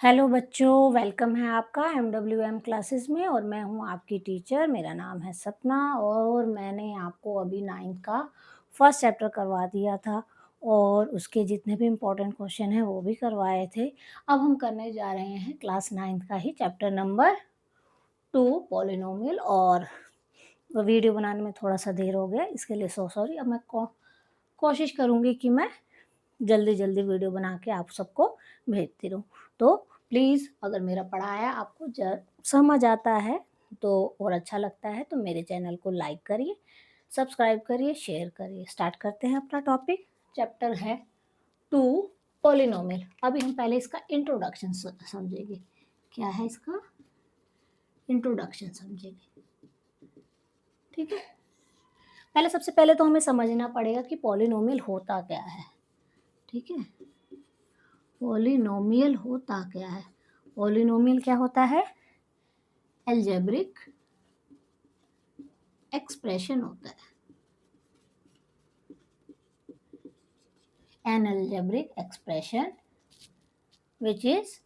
Hello बच्चों, welcome है आपका एमडब्ल्यूएम क्लासेस में और मैं हूं आपकी टीचर। मेरा नाम है सपना और मैंने आपको अभी 9th का फर्स्ट चैप्टर करवा दिया था और उसके जितने भी इम्पोर्टेंट क्वेश्चन हैं वो भी करवाए थे। अब हम करने जा रहे हैं क्लास 9th का ही चैप्टर नंबर 2 पॉलिनोमियल। और वीडियो बनाने में थोड़ा सा देर हो गया, इसके लिए सॉरी। अब मैं कोशिश करूँगी कि मैं जल्दी जल्दी वीडियो बना के आप सबको भेजती रहूँ। तो प्लीज़, अगर मेरा पढ़ाया आपको समझ आता है तो और अच्छा लगता है तो मेरे चैनल को लाइक करिए, सब्सक्राइब करिए, शेयर करिए। स्टार्ट करते हैं अपना टॉपिक। चैप्टर है 2 पॉलिनोमियल। अभी हम पहले इसका इंट्रोडक्शन समझेंगे। क्या है इसका इंट्रोडक्शन समझेंगे, ठीक है। पहले सबसे पहले तो हमें समझना पड़ेगा कि पॉलिनोमियल होता क्या है, ठीक है। पॉलिनोमियल होता क्या है? पॉलिनोमियल क्या होता है? अलजेब्रिक एक्सप्रेशन होता है। N algebraic expression which is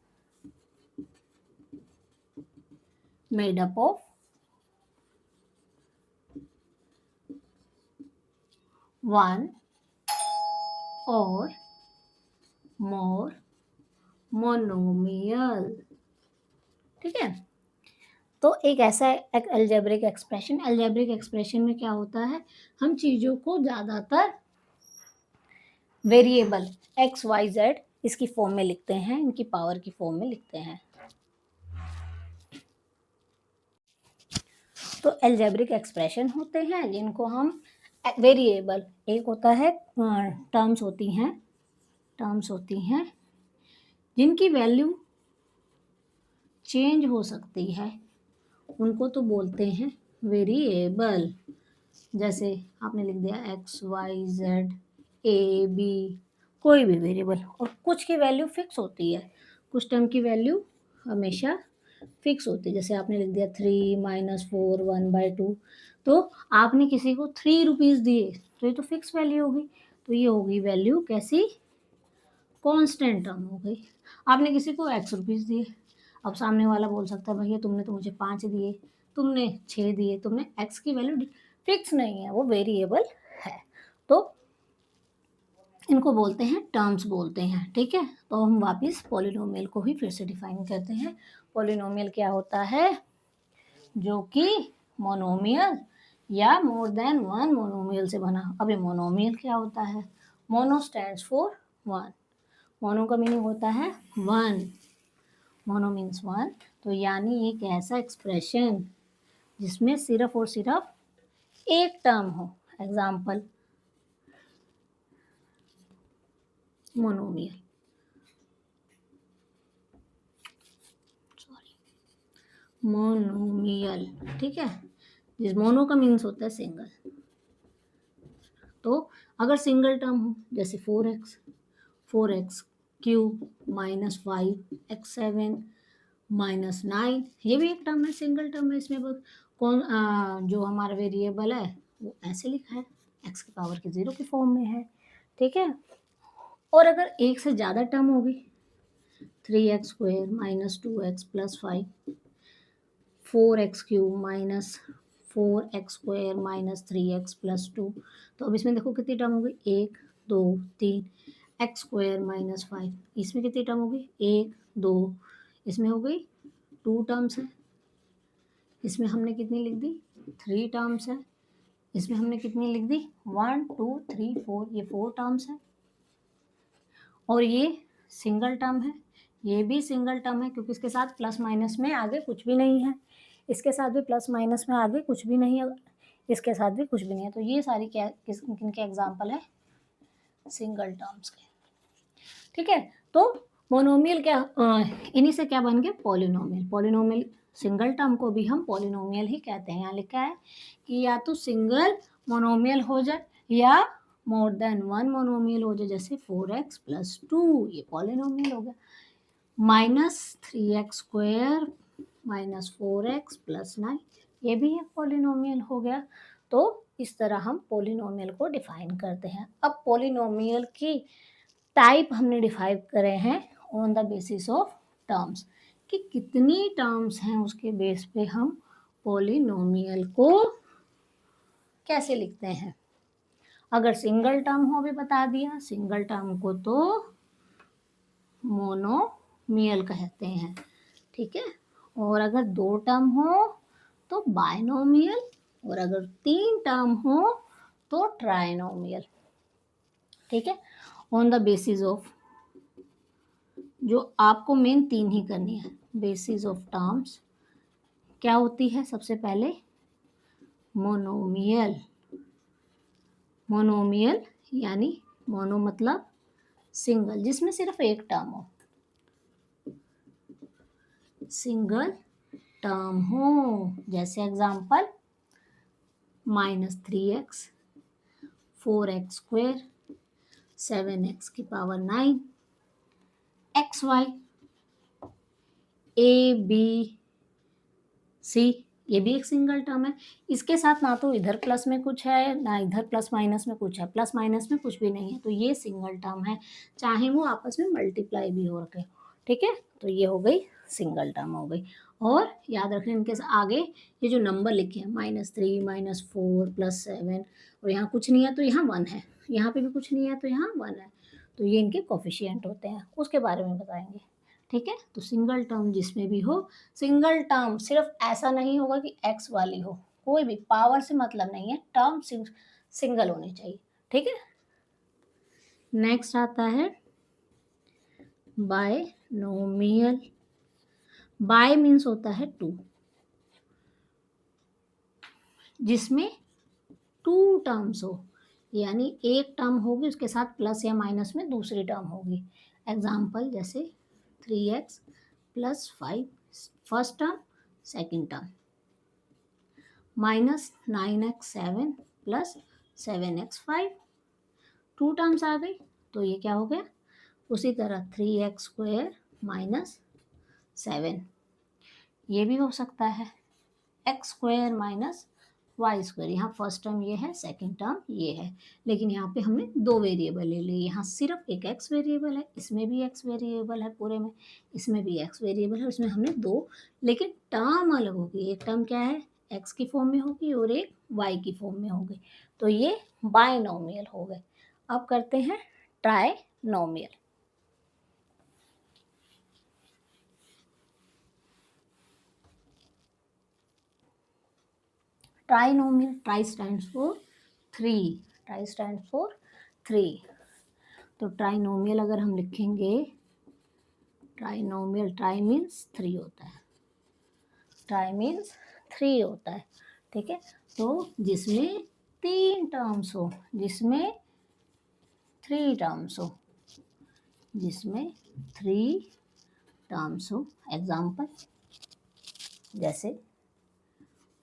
made up of one or more monomial, ठीक है। तो एक ऐसा एक अलजेब्रिक एक्सप्रेशन में क्या होता है, हम चीज़ों को ज़्यादातर वेरिएबल एक्स वाई जेड इसकी फॉर्म में लिखते हैं, इनकी पावर की फॉर्म में लिखते हैं। तो अलजेब्रिक एक्सप्रेशन होते हैं जिनको हम वेरिएबल, एक होता है टर्म्स होती हैं जिनकी वैल्यू चेंज हो सकती है, उनको तो बोलते हैं वेरिएबल। जैसे आपने लिख दिया X Y Z A B, कोई भी वेरिएबल, और कुछ की वैल्यू फिक्स होती है, कुछ टर्म की वैल्यू हमेशा फिक्स होती है। जैसे आपने लिख दिया 3 -4 1/2, तो आपने किसी को 3 रुपीज़ दिए तो ये तो फिक्स वैल्यू होगी, तो ये होगी वैल्यू कैसी, कांस्टेंट टर्म हो गई। आपने किसी को x रुपीज़ दिए, अब सामने वाला बोल सकता है भैया तुमने तो मुझे 5 दिए, तुमने 6 दिए, तुमने x की वैल्यू फिक्स नहीं है, वो वेरिएबल है। तो इनको बोलते हैं टर्म्स बोलते हैं, ठीक है। तो हम वापस पॉलिनोमियल को ही फिर से डिफाइन करते हैं। पॉलिनोमियल क्या होता है? जो कि मोनोमियल या मोर देन वन मोनोमियल से बना। अब ये मोनोमियल क्या होता है? Mono stands for one. Mono का मीनिंग होता है वन, मोनो मीन्स वन। तो यानी एक ऐसा एक्सप्रेशन जिसमें सिर्फ और सिर्फ एक टर्म हो, एग्जाम्पल मोनोमियल, मोनोमियल, ठीक है। जिस मोनो का मीन्स होता है सिंगल। तो अगर सिंगल टर्म हो जैसे 4x क्यूब -5x7 -9, ये भी एक टर्म है, सिंगल टर्म है। इसमें जो हमारा वेरिएबल है वो ऐसे लिखा है, x की पावर के 0 की फॉर्म में है, ठीक है। और अगर एक से ज़्यादा टर्म होगी, 3x² -2x + 5, 4x³ -4x² -3x + 2। तो अब इसमें देखो कितनी टर्म हो गई, 1 2 3, x² -5, इसमें कितनी टर्म हो गई, 1 2, इसमें हो गई 2 टर्म्स है। इसमें हमने कितनी लिख दी, 3 टर्म्स है। इसमें हमने कितनी लिख दी, 1 2 3 4, ये 4 टर्म्स है। और ये सिंगल टर्म है, ये भी सिंगल टर्म है क्योंकि इसके साथ प्लस माइनस में आगे कुछ भी नहीं है, इसके साथ भी प्लस माइनस में आगे कुछ भी नहीं है, इसके साथ भी कुछ भी नहीं है। तो ये सारी क्या किन के एग्जाम्पल है, सिंगल टर्म्स के, ठीक है। तो मोनोमियल क्या, इन्हीं से क्या बन गया, पॉलिनोमियल। पॉलिनोमियल सिंगल टर्म को भी हम पॉलिनोमियल ही कहते हैं। यहाँ लिखा है कि या तो सिंगल मोनोमियल हो जाए या मोर देन वन मोनोमियल हो जाए, जैसे 4x + 2, ये पॉलिनोमियल हो गया। -3x² -4x + 9, ये भी एक पॉलिनोमियल हो गया। तो इस तरह हम पॉलिनोमियल को डिफाइन करते हैं। अब पॉलिनोमियल की टाइप हमने डिफाइन करे हैं on the basis of terms, कि कितनी टर्म्स हैं उसके बेस पे हम पॉलिनोमियल को कैसे लिखते हैं। अगर सिंगल टर्म हो भी बता दिया, सिंगल टर्म को तो मोनोमियल कहते हैं, ठीक है। और अगर दो टर्म हो तो बाइनोमियल, और अगर तीन टर्म हो तो ट्राइनोमियल, ठीक है। ऑन द बेसिस ऑफ, जो आपको मेन तीन ही करनी है, बेसिस ऑफ टर्म्स क्या होती है, सबसे पहले मोनोमियल। मोनोमियल यानी मोनो मतलब सिंगल, जिसमें सिर्फ एक टर्म हो, सिंगल टर्म हो। जैसे example -3x, 4x², 7x⁹, xy, a b c, ये भी एक सिंगल टर्म है। इसके साथ ना तो इधर प्लस में कुछ है ना इधर प्लस माइनस में कुछ है, प्लस माइनस में कुछ भी नहीं है, तो ये सिंगल टर्म है, चाहे वो आपस में मल्टीप्लाई भी हो रखे, ठीक है। तो ये हो गई सिंगल टर्म हो गई। और याद रखना इनके आगे ये जो नंबर लिखे हैं -3, -4, +7, और यहाँ कुछ नहीं है तो यहाँ 1 है, यहाँ पे भी कुछ नहीं है तो यहाँ 1 है, तो ये इनके कोफिशिएंट होते हैं, उसके बारे में बताएंगे, ठीक है। तो सिंगल टर्म जिसमें भी हो, सिंगल टर्म सिर्फ ऐसा नहीं होगा कि एक्स वाली हो, कोई भी पावर से मतलब नहीं है, टर्म सिंगल होनी चाहिए, ठीक है। नेक्स्ट आता है बायनोमियल। बाय मीन्स होता है टू, जिसमें टू टर्म्स हो, यानी एक टर्म होगी उसके साथ प्लस या माइनस में दूसरी टर्म होगी। एग्जाम्पल जैसे 3x + 5 first term, second term, -9x7 + 7x5 two terms आ गई, तो ये क्या हो गया। उसी तरह 3x² -7, ये भी हो सकता है, x² -y², यहाँ फर्स्ट टर्म ये है, सेकंड टर्म ये है, लेकिन यहाँ पे हमने दो वेरिएबल ले लिए, यहाँ सिर्फ एक x वेरिएबल है, इसमें भी x वेरिएबल है पूरे में, इसमें भी x वेरिएबल है, उसमें हमने दो, लेकिन टर्म अलग होगी, एक टर्म क्या है x की फॉर्म में होगी और एक y की फॉर्म में होगी, तो ये बायनोमियल हो गए। अब करते हैं trinomial. Trinomial, try stands for three, try stands for three, तो ट्राइनोमियल अगर हम लिखेंगे, ट्राइनोमियल, ट्राई मीन्स थ्री होता है, ट्राई मीन्स थ्री होता है, ठीक है। तो जिसमें तीन टर्म्स हो, जिसमें थ्री टर्म्स हो, जिसमें थ्री टर्म्स हो। एग्जाम्पल जैसे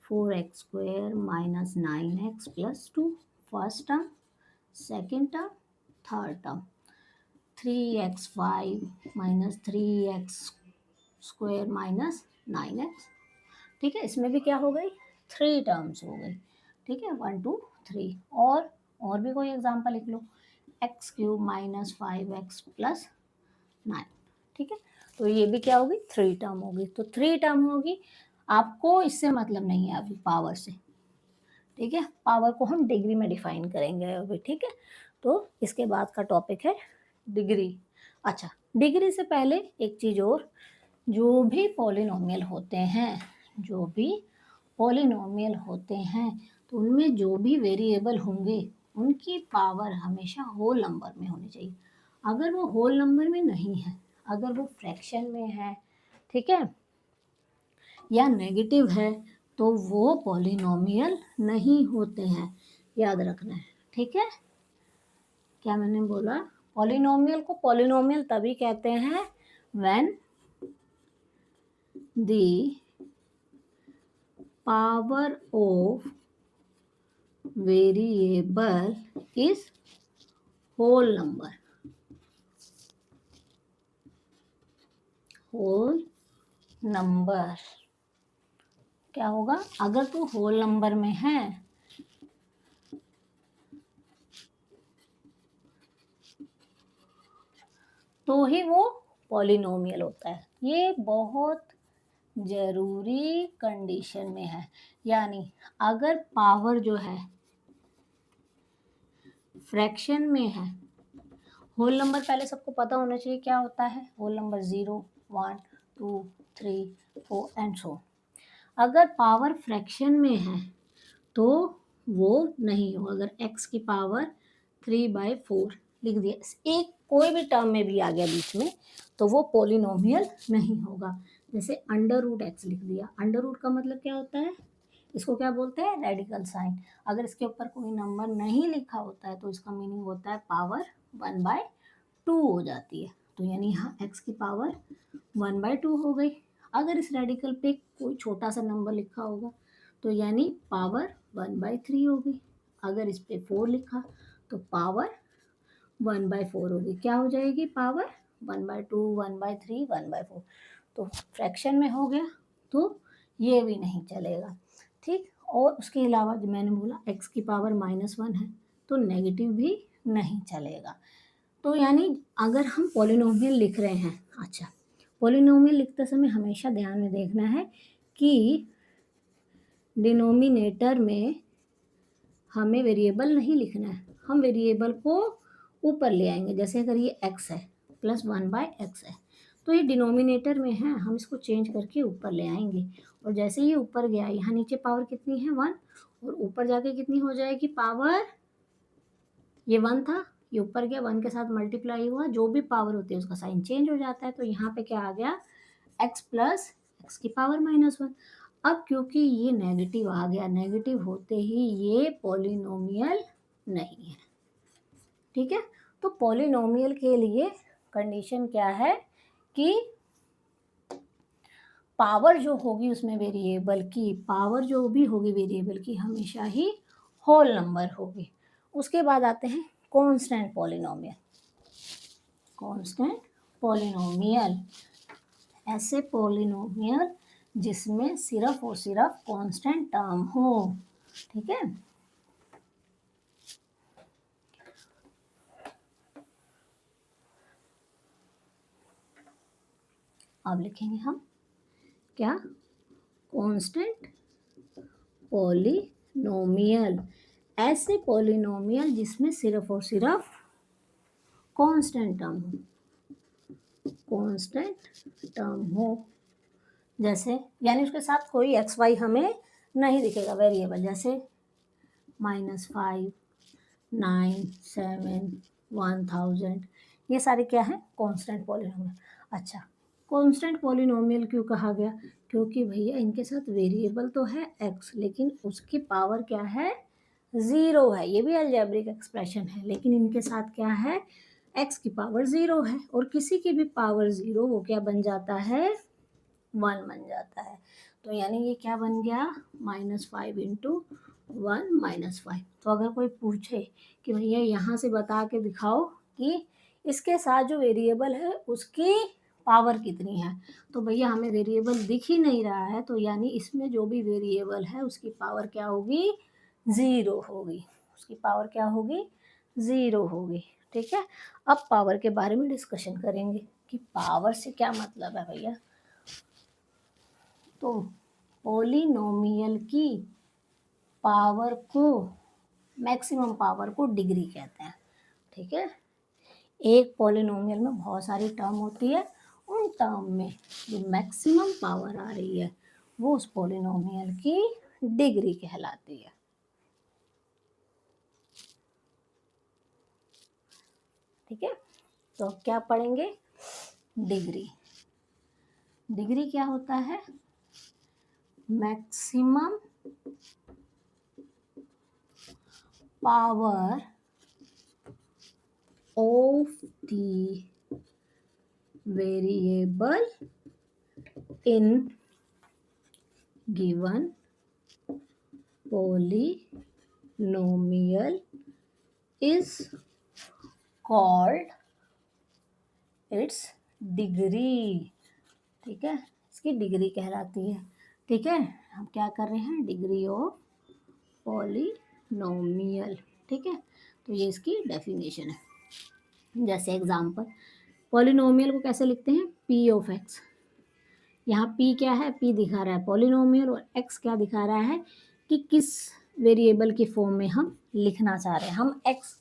4x² -9x + 2 first term, second term, third term, 3x5 -3x² -9x, ठीक है। इसमें भी क्या हो गई, थ्री टर्म्स हो गई, ठीक है, 1 2 3। और भी कोई एग्जांपल लिख लो, x³ -5x + 9, ठीक है। तो ये भी क्या होगी, थ्री टर्म होगी, तो थ्री टर्म होगी, आपको इससे मतलब नहीं है अभी पावर से, ठीक है, पावर को हम डिग्री में डिफाइन करेंगे अभी, ठीक है। तो इसके बाद का टॉपिक है डिग्री। अच्छा, डिग्री से पहले एक चीज और, जो भी पॉलिनोमियल होते हैं, जो भी पॉलिनोमियल होते हैं, तो उनमें जो भी वेरिएबल होंगे उनकी पावर हमेशा होल नंबर में होनी चाहिए। अगर वो होल नंबर में नहीं है, अगर वो फ्रैक्शन में है, ठीक है, या नेगेटिव है, तो वो पॉलिनोमियल नहीं होते हैं, याद रखना है, ठीक है। क्या मैंने बोला, पॉलिनोमियल को पॉलिनोमियल तभी कहते हैं when the power of variable is whole number, whole number. क्या होगा, अगर तो होल नंबर में है तो ही वो पॉलिनोमियल होता है। ये बहुत ज़रूरी कंडीशन में है, यानी अगर पावर जो है फ्रैक्शन में है, होल नंबर पहले सबको पता होना चाहिए क्या होता है, होल नंबर 0, 1, 2, 3, 4 एंड सो। अगर पावर फ्रैक्शन में है तो वो नहीं होगा। अगर x की पावर 3/4 लिख दिया, एक कोई भी टर्म में भी आ गया बीच में, तो वो पॉलिनोमियल नहीं होगा। जैसे √x लिख दिया, √ का मतलब क्या होता है, इसको क्या बोलते हैं, रेडिकल साइन। अगर इसके ऊपर कोई नंबर नहीं लिखा होता है तो इसका मीनिंग होता है पावर 1/2 हो जाती है। तो यानी यहाँ x की पावर 1/2 हो गई। अगर इस रेडिकल पे कोई छोटा सा नंबर लिखा होगा तो यानी पावर 1/3 होगी। अगर इस पे 4 लिखा तो पावर 1/4 होगी। क्या हो जाएगी, पावर 1/2, 1/3, 1/4। तो फ्रैक्शन में हो गया तो ये भी नहीं चलेगा, ठीक। और उसके अलावा जो मैंने बोला x की पावर -1 है तो नेगेटिव भी नहीं चलेगा। तो यानी अगर हम पॉलिनोमियल लिख रहे हैं, अच्छा, पॉलिनोमियल लिखते समय हमेशा ध्यान में देखना है कि डिनोमिनेटर में हमें वेरिएबल नहीं लिखना है, हम वेरिएबल को ऊपर ले आएंगे। जैसे अगर ये x है +1/x है तो ये डिनोमिनेटर में है, हम इसको चेंज करके ऊपर ले आएंगे। और जैसे ये ऊपर गया, यहाँ नीचे पावर कितनी है 1, और ऊपर जाके कितनी हो जाएगी पावर, ये 1 था, ये ऊपर गया 1 के साथ मल्टीप्लाई हुआ, जो भी पावर होती है उसका साइन चेंज हो जाता है। तो यहाँ पे क्या आ गया, x प्लस x की पावर -1। अब क्योंकि ये नेगेटिव आ गया, नेगेटिव होते ही ये पॉलिनोमियल नहीं है, ठीक है। तो पॉलिनोमियल के लिए कंडीशन क्या है कि पावर जो होगी उसमें वेरिएबल की, पावर जो भी होगी वेरिएबल की हमेशा ही होल नंबर होगी। उसके बाद आते हैं कांस्टेंट पॉलिनोमियल। कांस्टेंट पॉलिनोमियल ऐसे पॉलिनोमियल जिसमें सिर्फ और सिर्फ कांस्टेंट टर्म हो, ठीक है। अब लिखेंगे हम क्या, कांस्टेंट पॉलिनोमियल, ऐसे पॉलिनोमियल जिसमें सिर्फ और सिर्फ कांस्टेंट टर्म हो, कांस्टेंट टर्म हो। जैसे यानी उसके साथ कोई एक्स वाई हमें नहीं दिखेगा वेरिएबल, जैसे -5, 9, 7, 1000, ये सारे क्या है, कांस्टेंट पॉलिनोमियल। अच्छा, कांस्टेंट पॉलिनोमियल क्यों कहा गया, क्योंकि भैया इनके साथ वेरिएबल तो है x, लेकिन उसकी पावर क्या है, 0 है। ये भी अलजेब्रिक एक्सप्रेशन है, लेकिन इनके साथ क्या है, x की पावर 0 है, और किसी की भी पावर 0 वो क्या बन जाता है, 1 बन जाता है। तो यानी ये क्या बन गया, -5 × 1 - 5। तो अगर कोई पूछे कि भैया यहाँ से बता के दिखाओ कि इसके साथ जो वेरिएबल है उसकी पावर कितनी है, तो भैया हमें वेरिएबल दिख ही नहीं रहा है, तो यानी इसमें जो भी वेरिएबल है उसकी पावर क्या होगी, 0 होगी। उसकी पावर क्या होगी, 0 होगी, ठीक है। अब पावर के बारे में डिस्कशन करेंगे कि पावर से क्या मतलब है भैया। तो पॉलिनोमियल की पावर को, मैक्सिमम पावर को डिग्री कहते हैं, ठीक है। एक पॉलिनोमियल में बहुत सारी टर्म होती है, उन टर्म में जो मैक्सिमम पावर आ रही है वो उस पॉलिनोमियल की डिग्री कहलाती है, ठीक है। तो अब क्या पढ़ेंगे, डिग्री। डिग्री क्या होता है, maximum power of the variable in given polynomial is called its degree, ठीक है, इसकी डिग्री कहलाती है, ठीक है। हम क्या कर रहे हैं, डिग्री ऑफ पॉलिनोमियल, ठीक है। तो ये इसकी डेफिनेशन है। जैसे एग्जाम्पल, पॉलिनोमियल को कैसे लिखते हैं, पी ऑफ एक्स। यहाँ पी क्या है, पी दिखा रहा है पॉलिनोमियल, और एक्स क्या दिखा रहा है कि किस वेरिएबल की फॉर्म में हम लिखना चाह रहे हैं। हम एक्स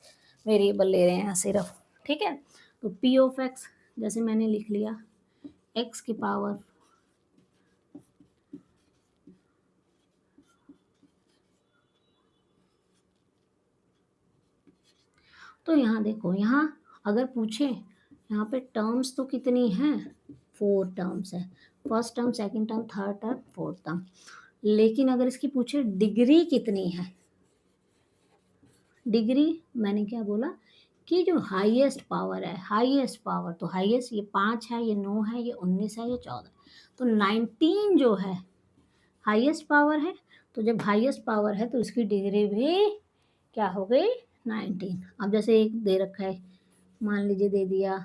वेरिएबल ले रहे हैं सिर्फ, ठीक है। तो पी ऑफ एक्स जैसे मैंने लिख लिया एक्स की पावर तो यहाँ देखो, यहाँ अगर पूछे यहाँ पे टर्म्स तो कितनी हैं, 4 टर्म्स है, first term, second term, third term, fourth term. लेकिन अगर इसकी पूछे डिग्री कितनी है, डिग्री मैंने क्या बोला कि जो हाईएस्ट पावर है, हाईएस्ट पावर तो हाईएस्ट ये 5 है, ये 9 है, ये 19 है, ये 14, तो 19 जो है हाईएस्ट पावर है। तो जब हाईएस्ट पावर है तो इसकी डिग्री भी क्या हो गई, 19। अब जैसे एक दे रखा है, मान लीजिए दे दिया,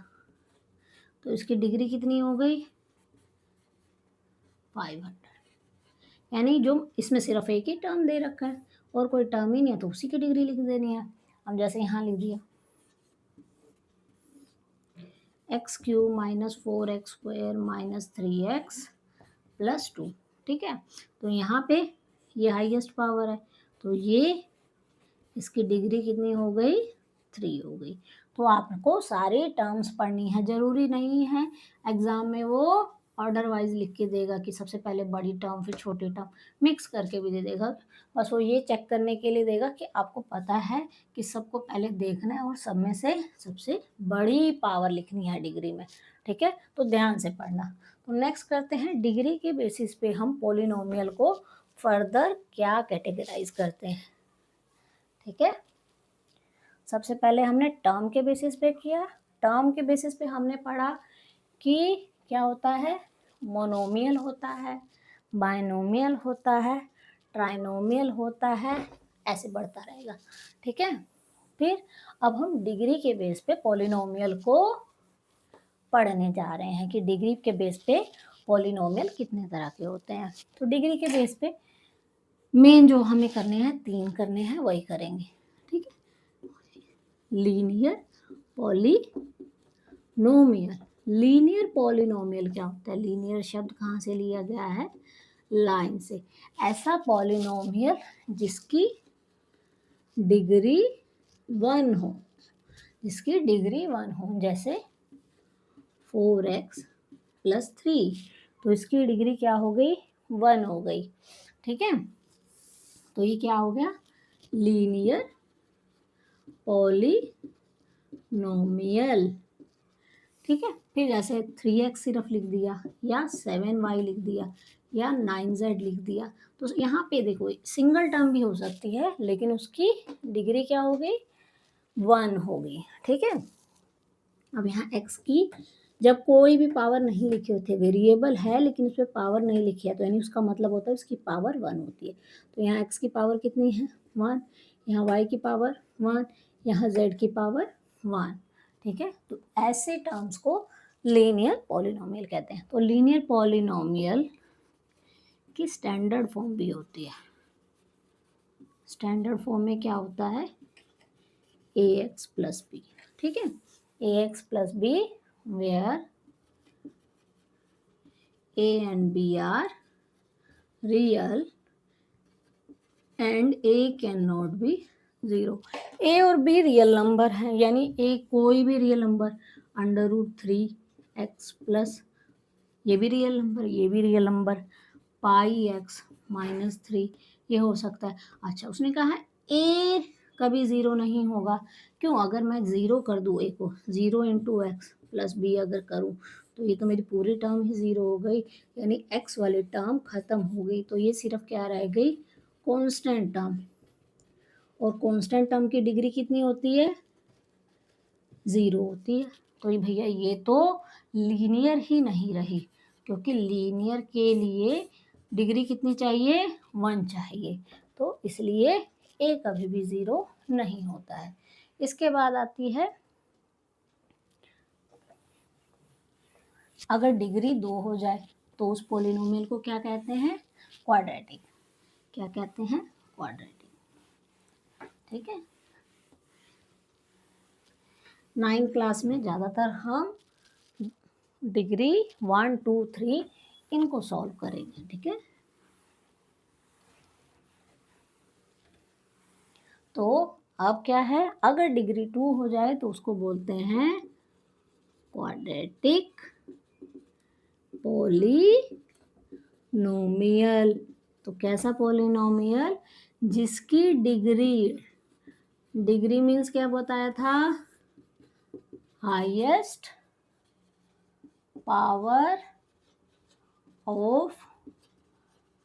तो इसकी डिग्री कितनी हो गई, 500। यानी जो इसमें सिर्फ एक ही टर्म दे रखा है और कोई टर्म ही नहीं है, तो उसी की डिग्री लिख देनी है। अब जैसे यहाँ लिख दिया x cube minus 4x square minus 3x plus 2, ठीक है। तो यहाँ पे ये हाईएस्ट पावर है, तो ये इसकी डिग्री कितनी हो गई, 3 हो गई। तो आपको सारे टर्म्स पढ़नी है, जरूरी नहीं है एग्जाम में वो ऑर्डर वाइज लिख के देगा कि सबसे पहले बड़ी टर्म फिर छोटी टर्म, मिक्स करके भी दे देगा। बस वो ये चेक करने के लिए देगा कि आपको पता है कि सबको पहले देखना है और सब में से सबसे बड़ी पावर लिखनी है डिग्री में, ठीक है। तो ध्यान से पढ़ना। तो नेक्स्ट करते हैं, डिग्री के बेसिस पे हम पोलिनोमियल को फर्दर क्या कैटेगराइज करते हैं, ठीक है। सबसे पहले हमने टर्म के बेसिस पे किया। टर्म के बेसिस पे हमने पढ़ा कि क्या होता है, मोनोमियल होता है, बाइनोमियल होता है, ट्राइनोमियल होता है, ऐसे बढ़ता रहेगा, ठीक है। फिर अब हम डिग्री के बेस पे पॉलिनोमियल को पढ़ने जा रहे हैं कि डिग्री के बेस पे पॉलिनोमियल कितने तरह के होते हैं। तो डिग्री के बेस पे मेन जो हमें करने हैं, 3 करने हैं, वही करेंगे, ठीक है। लीनियर पॉलिनोमियल, लीनियर पॉलिनोमियल क्या होता है, लीनियर शब्द कहाँ से लिया गया है, लाइन से। ऐसा पॉलिनोमियल जिसकी डिग्री 1 हो, जिसकी डिग्री 1 हो, जैसे 4x प्लस 3, तो इसकी डिग्री क्या हो गई, 1 हो गई, ठीक है। तो ये क्या हो गया, लीनियर पॉलिनोमियल, ठीक है। फिर जैसे 3x सिर्फ लिख दिया या 7y लिख दिया या 9z लिख दिया, तो यहाँ पे देखो सिंगल टर्म भी हो सकती है, लेकिन उसकी डिग्री क्या हो गई, 1 हो गई, ठीक है। अब यहाँ x की जब कोई भी पावर नहीं लिखी होती है, वेरिएबल है लेकिन उसमें पावर नहीं लिखी है, तो यानी उसका मतलब होता है उसकी पावर 1 होती है। तो यहाँ x की पावर कितनी है, 1, यहाँ y की पावर 1, यहाँ z की पावर 1, ठीक है। तो ऐसे टर्म्स को लीनियर पॉलिनोमियल कहते हैं। तो लीनियर पॉलिनोमियल की स्टैंडर्ड फॉर्म भी होती है। स्टैंडर्ड फॉर्म में क्या होता है, ax प्लस बी, ठीक है। ax plus B where a and b are real and a cannot be 0। a और b रियल नंबर है, यानी a कोई भी रियल नंबर, √3x प्लस, ये भी रियल नंबर, ये भी रियल नंबर, πx माइनस 3, ये हो सकता है। अच्छा, उसने कहा है a कभी 0 नहीं होगा, क्यों, अगर मैं 0 कर दूँ a को, 0 इंटू एक्स प्लस बी अगर करूँ, तो ये तो मेरी पूरी टर्म ही 0 हो गई, यानी x वाली टर्म खत्म हो गई। तो ये सिर्फ क्या रह गई, कांस्टेंट टर्म, और कांस्टेंट टर्म की डिग्री कितनी होती है, 0 होती है। तो ये भैया ये तो लीनियर ही नहीं रही, क्योंकि लीनियर के लिए डिग्री कितनी चाहिए, 1 चाहिए, तो इसलिए a कभी भी 0 नहीं होता है। इसके बाद आती है, अगर डिग्री 2 हो जाए तो उस पोलिनोमियल को क्या कहते हैं, क्वाड्रेटिक। क्या कहते हैं, क्वाड्रेटिक, ठीक है। 9th क्लास में ज़्यादातर हम डिग्री 1 2 3 इनको सॉल्व करेंगे, ठीक है। तो अब क्या है, अगर डिग्री 2 हो जाए तो उसको बोलते हैं क्वाड्रेटिक पॉलिनोमियल। तो कैसा पॉलिनोमियल, जिसकी डिग्री मीन्स क्या बताया था, हाईएस्ट पावर ऑफ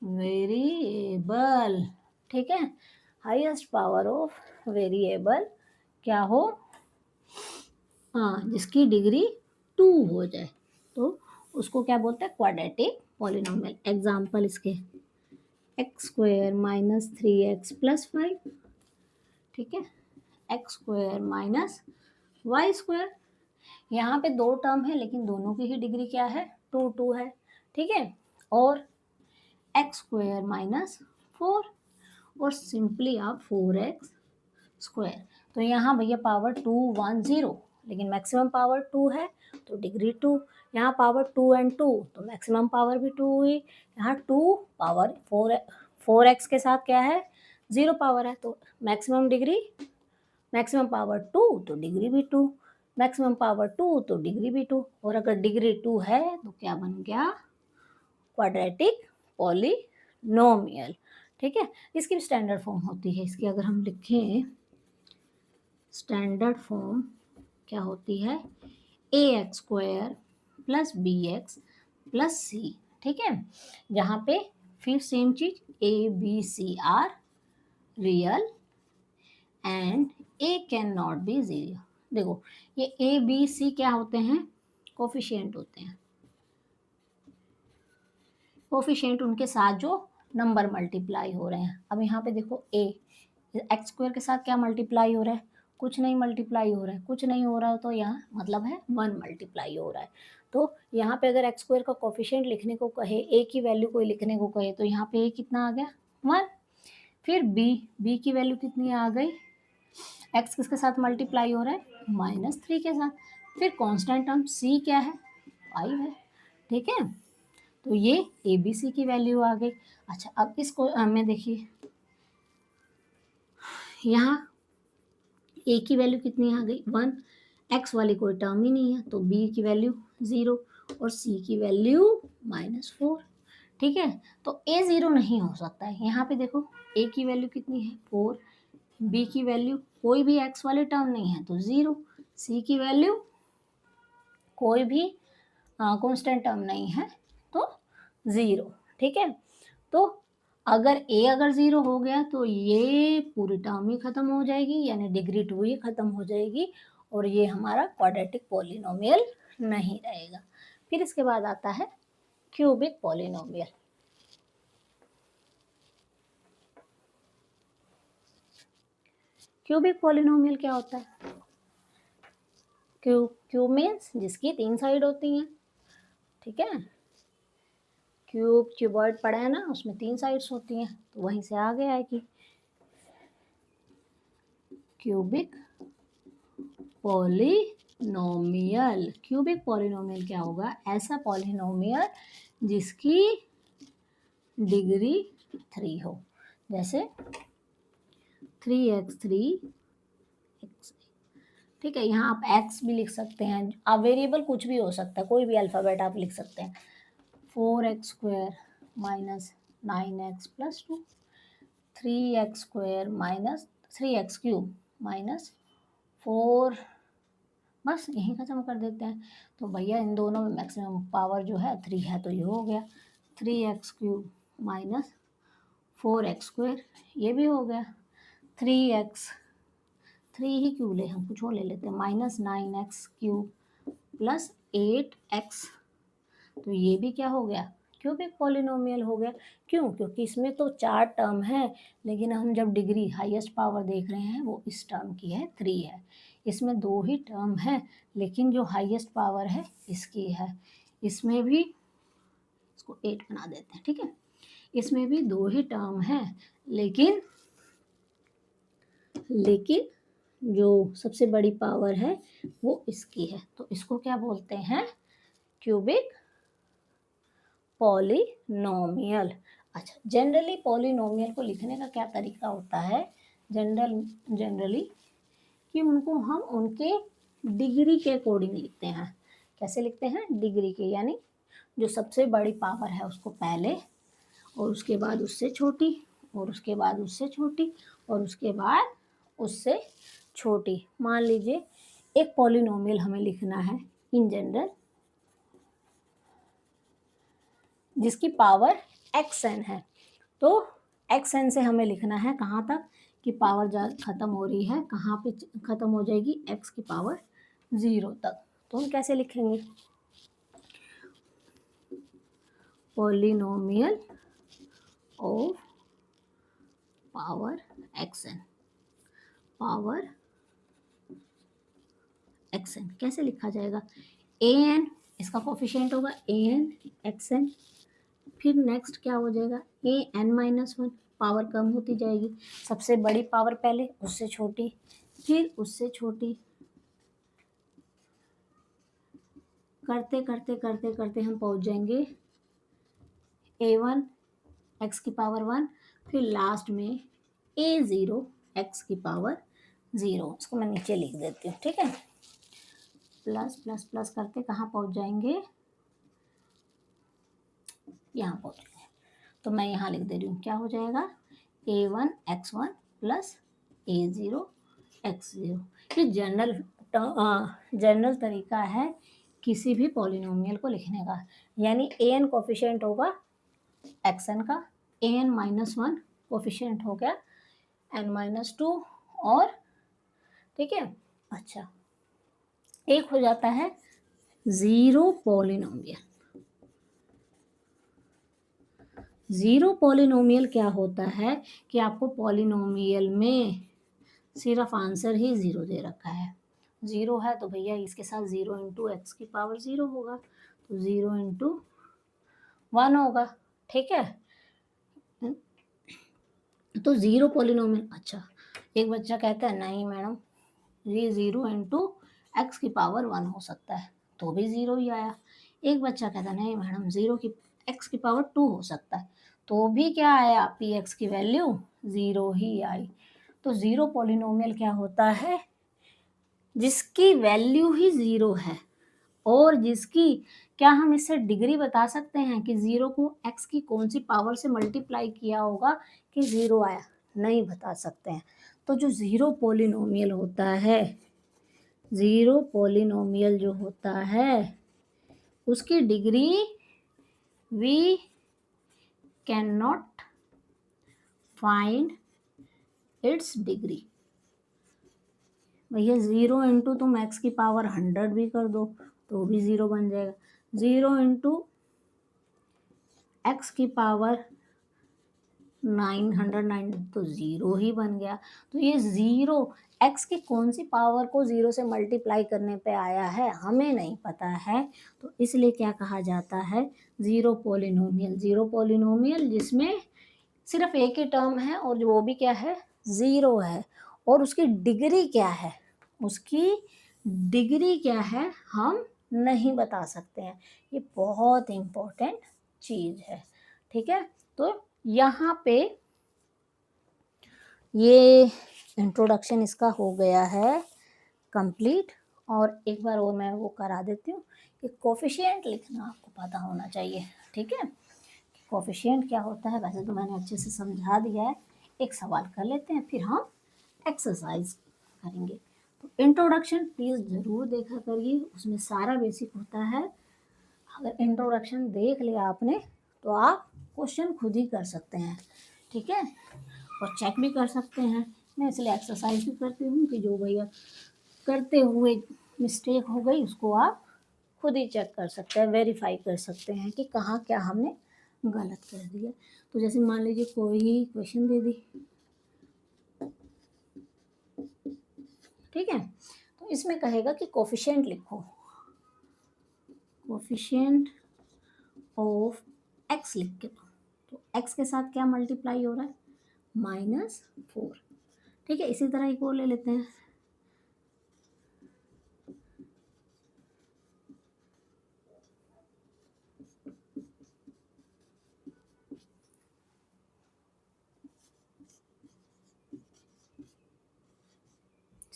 वेरिएबल, ठीक है। हाईएस्ट पावर ऑफ वेरिएबल क्या हो, हाँ, जिसकी डिग्री 2 हो जाए तो उसको क्या बोलते हैं, क्वाड्रेटिक पॉलिनोमियल। एग्जाम्पल इसके x square minus 3x plus 5, ठीक है, x square minus y square. यहाँ पे दो टर्म है लेकिन दोनों की ही डिग्री क्या है, 2 2 है, ठीक है। और एक्स स्क्वायर माइनस 4 और सिंपली आप 4x स्क्वायर। तो यहाँ भैया पावर 2 1 0, लेकिन मैक्सिमम पावर 2 है तो डिग्री 2। यहाँ पावर 2 एंड 2 तो मैक्सिमम पावर भी 2 हुई। यहाँ 2 पावर 4x के साथ क्या है, 0 पावर है, तो मैक्सिमम पावर 2 तो डिग्री भी 2, मैक्सिमम पावर 2 तो डिग्री भी 2। और अगर डिग्री 2 है तो क्या बन गया, क्वाड्रेटिक पॉलिनोमियल, ठीक है। इसकी स्टैंडर्ड फॉर्म होती है, इसकी अगर हम लिखें स्टैंडर्ड फॉर्म क्या होती है, a x square plus b x plus c, ठीक है। जहाँ पे फिर सेम चीज a b c are real and a can not be zero. देखो ये ए बी सी क्या होते हैं, कोफिशिएंट होते हैं। कोफिशिएंट उनके साथ जो नंबर मल्टीप्लाई हो रहे हैं। अब यहाँ पे देखो ए एक्स स्क्वायर के साथ क्या मल्टीप्लाई हो रहा है, कुछ नहीं मल्टीप्लाई हो रहा है, कुछ नहीं हो रहा है तो यहाँ मतलब है 1 मल्टीप्लाई हो रहा है। तो यहाँ पे अगर एक्स स्क्वायर का कोफिशिएंट लिखने को कहे, ए की वैल्यू कोई लिखने को कहे तो यहाँ पे ए कितना आ गया 1। फिर बी की वैल्यू कितनी आ गई, एक्स किसके साथ मल्टीप्लाई हो रहा है, -3 के साथ। फिर कांस्टेंट टर्म सी क्या है, 5 है, ठीक है। तो ये ए बी सी की वैल्यू आ गई। अच्छा अब इसको हमें देखिए, यहाँ ए की वैल्यू कितनी आ गई 1, एक्स वाली कोई टर्म ही नहीं है तो बी की वैल्यू 0 और सी की वैल्यू -4, ठीक है। तो ए 0 नहीं हो सकता है। यहाँ पे देखो ए की वैल्यू कितनी है 4, बी की वैल्यू कोई भी एक्स वाले टर्म नहीं है तो 0, सी की वैल्यू कोई भी कांस्टेंट टर्म नहीं है तो 0, ठीक है। तो अगर अगर 0 हो गया तो ये पूरी टर्म ही खत्म हो जाएगी, यानी डिग्री 2 ही खत्म हो जाएगी और ये हमारा क्वाड्रेटिक पॉलिनोमियल नहीं रहेगा। फिर इसके बाद आता है क्यूबिक पॉलिनोमियल। क्यूबिक पॉलिनोमियल क्या होता है, क्यूब मीन्स जिसकी 3 साइड होती हैं, ठीक है। क्यूबॉइड पढ़ा है ना, उसमें 3 साइड्स होती हैं तो वहीं से आ गया है कि क्यूबिक पॉलिनोमियल। क्यूबिक पॉलिनोमियल क्या होगा, ऐसा पॉलिनोमियल जिसकी डिग्री 3 हो, जैसे 3x3 ठीक है। यहाँ आप x भी लिख सकते हैं, आप वेरिएबल कुछ भी हो सकता है, कोई भी अल्फ़ाबेट आप लिख सकते हैं। 4x square minus 9x plus 2, 3x square minus 3x cube minus 4, बस यहीं ख़त्म कर देते हैं। तो भैया इन दोनों में मैक्सिमम पावर जो है 3 है तो ये हो गया 3x cube minus 4x square, ये भी हो गया 3x, 3 ही क्यों ले, हम कुछ और ले लेते हैं, minus 9x cube plus 8x, तो ये भी क्या हो गया, क्यूबिक पॉलिनोमियल हो गया। क्यों, क्योंकि इसमें तो 4 टर्म है लेकिन हम जब डिग्री हाईएस्ट पावर देख रहे हैं वो इस टर्म की है 3 है। इसमें 2 ही टर्म है लेकिन जो हाईएस्ट पावर है इसकी है। इसमें भी इसको 8 बना देते हैं, ठीक है। इसमें भी 2 ही टर्म है लेकिन जो सबसे बड़ी पावर है वो इसकी है, तो इसको क्या बोलते हैं, क्यूबिक पॉलिनोमियल। अच्छा, जनरली पॉलिनोमियल को लिखने का क्या तरीका होता है, जनरली कि उनको हम उनके डिग्री के अकॉर्डिंग लिखते हैं। कैसे लिखते हैं, डिग्री के, यानी जो सबसे बड़ी पावर है उसको पहले, और उसके बाद उससे छोटी, और उसके बाद उससे छोटी, और उसके बाद उससे छोटी। मान लीजिए एक पॉलिनोमियल हमें लिखना है इन जनरल, जिसकी पावर xn है, तो xn से हमें लिखना है कहाँ तक कि पावर खत्म हो रही है, कहाँ पे खत्म हो जाएगी, x की पावर 0 तक। तो हम कैसे लिखेंगे, polynomial of power xn, power xn कैसे लिखा जाएगा, an इसका कोफिशिएंट होगा an xn, फिर नेक्स्ट क्या हो जाएगा an-1, पावर कम होती जाएगी, सबसे बड़ी पावर पहले, उससे छोटी, फिर उससे छोटी, करते करते करते करते हम पहुंच जाएंगे a1 x की पावर 1, फिर लास्ट में a0 x की पावर 0। इसको मैं नीचे लिख देती हूँ, ठीक है। प्लस प्लस प्लस करते कहाँ पहुंच जाएंगे, यहाँ पहुंच गए। तो मैं यहाँ लिख दे रही हूँ, क्या हो जाएगा a1 x1 plus a0 x0। ये जनरल तरीका है किसी भी पॉलिनोमियल को लिखने का, यानी an कोफिशिएंट होगा xn का, an-1 कोफिशिएंट हो गया n-2, और ठीक है। अच्छा, एक हो जाता है जीरो पॉलिनोमियल। जीरो पॉलिनोमियल क्या होता है कि आपको पॉलिनोमियल में सिर्फ आंसर ही जीरो दे रखा है, जीरो है तो भैया इसके साथ 0 इंटू एक्स की पावर 0 होगा, तो 0 इंटू 1 होगा, ठीक है। तो जीरो पॉलिनोमियल, अच्छा एक बच्चा कहता है नहीं मैडम ये 0 इंटू एक्स की पावर 1 हो सकता है, तो भी 0 ही आया। एक बच्चा कहता है नहीं मैडम 0 की एक्स की पावर 2 हो सकता है, तो भी क्या आया, पी एक्स की वैल्यू 0 ही आई। तो जीरो पॉलिनोमियल क्या होता है, जिसकी वैल्यू ही 0 है, और जिसकी, क्या हम इससे डिग्री बता सकते हैं कि 0 को x की कौन सी पावर से मल्टीप्लाई किया होगा कि 0 आया, नहीं बता सकते हैं। तो जो जीरो पॉलिनोमियल होता है, जीरो पॉलिनोमियल जो होता है उसकी degree we can not find its degree. भैया 0 इंटू तुम x की पावर 100 भी कर दो तो भी 0 बन जाएगा, 0 इंटू एक्स की पावर 909 तो 0 ही बन गया। तो ये 0 x की कौन सी पावर को 0 से मल्टीप्लाई करने पे आया है हमें नहीं पता है, तो इसलिए क्या कहा जाता है, जीरो पॉलिनोमियल। जीरो पॉलिनोमियल जिसमें सिर्फ एक ही टर्म है और वो भी क्या है, 0 है, और उसकी डिग्री क्या है, उसकी डिग्री क्या है हम नहीं बता सकते हैं। ये बहुत इम्पोर्टेंट चीज़ है, ठीक है। तो यहाँ पे ये इंट्रोडक्शन इसका हो गया है कंप्लीट, और एक बार और मैं वो करा देती हूँ कि कोफिशिएंट लिखना आपको पता होना चाहिए, ठीक है। कोफिशिएंट क्या होता है वैसे तो मैंने अच्छे से समझा दिया है, एक सवाल कर लेते हैं फिर हम एक्सरसाइज करेंगे। तो इंट्रोडक्शन प्लीज़ ज़रूर देखा करिए, उसमें सारा बेसिक होता है। अगर इंट्रोडक्शन देख लिया आपने तो आप क्वेश्चन खुद ही कर सकते हैं, ठीक है, और चेक भी कर सकते हैं। मैं इसलिए एक्सरसाइज भी करती हूँ कि जो भैया करते हुए मिस्टेक हो गई उसको आप खुद ही चेक कर सकते हैं, वेरीफाई कर सकते हैं कि कहाँ क्या हमने गलत कर दिया। तो जैसे मान लीजिए कोई क्वेश्चन दे दी, ठीक है, तो इसमें कहेगा कि कोफिशिएंट लिखो, कोफिशिएंट ऑफ एक्स लिख के दो, तो एक्स के साथ क्या मल्टीप्लाई हो रहा है, -4, ठीक है। इसी तरह एक और ले लेते हैं,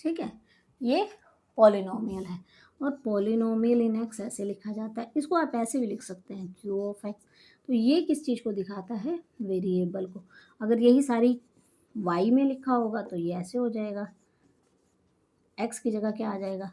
ठीक है, ये पॉलिनोमियल है। और पॉलिनोमियल इन एक्स ऐसे लिखा जाता है, इसको आप ऐसे भी लिख सकते हैं क्यू ऑफ एक्स। तो ये किस चीज़ को दिखाता है, वेरिएबल को। अगर यही सारी वाई में लिखा होगा तो ये ऐसे हो जाएगा, एक्स की जगह क्या आ जाएगा,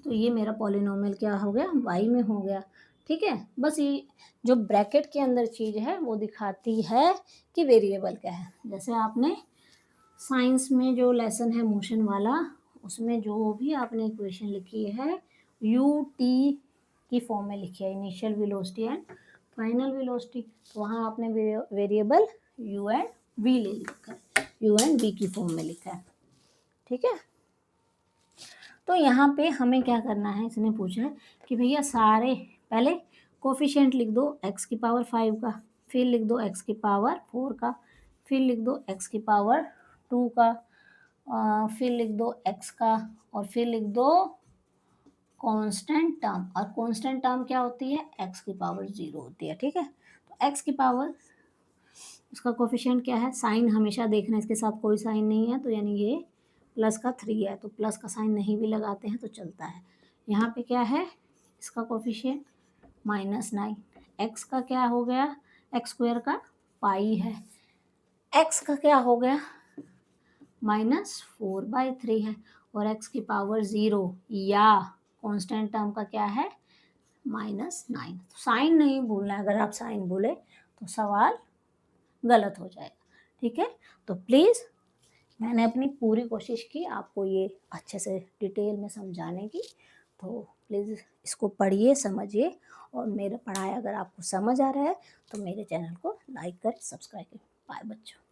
तो ये मेरा पॉलिनोमियल क्या हो गया, वाई में हो गया। ठीक है, बस ये जो ब्रैकेट के अंदर चीज़ है वो दिखाती है कि वेरिएबल क्या है। जैसे आपने साइंस में जो लेसन है मोशन वाला, उसमें जो भी आपने इक्वेशन लिखी है यू टी की फॉर्म में लिखी है, initial velocity and final velocity, तो वहाँ आपने वेरिएबल यू एंड वी ले लिखा है, यू एंड वी की फॉर्म में लिखा है। ठीक है, तो यहाँ पे हमें क्या करना है, इसने पूछा है कि भैया सारे पहले कोफिशिएंट लिख दो एक्स की पावर 5 का, फिर लिख दो एक्स की पावर 4 का, फिर लिख दो एक्स की पावर 2 का, फिर लिख दो एक्स का, और फिर लिख दो कांस्टेंट टर्म। और कांस्टेंट टर्म क्या होती है, एक्स की पावर 0 होती है। ठीक है, तो एक्स की पावर, उसका कोफिशिएंट क्या है, साइन हमेशा देखना, इसके साथ कोई साइन नहीं है तो यानी ये प्लस का 3 है, तो प्लस का साइन नहीं भी लगाते हैं तो चलता है। यहाँ पे क्या है, इसका कोफिशिएंट -9, एक्स का क्या हो गया, एक्स स्क्वायर का पाई है, एक्स का क्या हो गया -4/3 है, और एक्स की पावर 0 या कांस्टेंट टर्म का क्या है -9। साइन नहीं भूलना, अगर आप साइन भूले तो सवाल गलत हो जाएगा। ठीक है, तो प्लीज़ मैंने अपनी पूरी कोशिश की आपको ये अच्छे से डिटेल में समझाने की, तो प्लीज़ इसको पढ़िए, समझिए, और मेरा पढ़ाया अगर आपको समझ आ रहा है तो मेरे चैनल को लाइक करें, सब्सक्राइब करें। बाय बच्चों।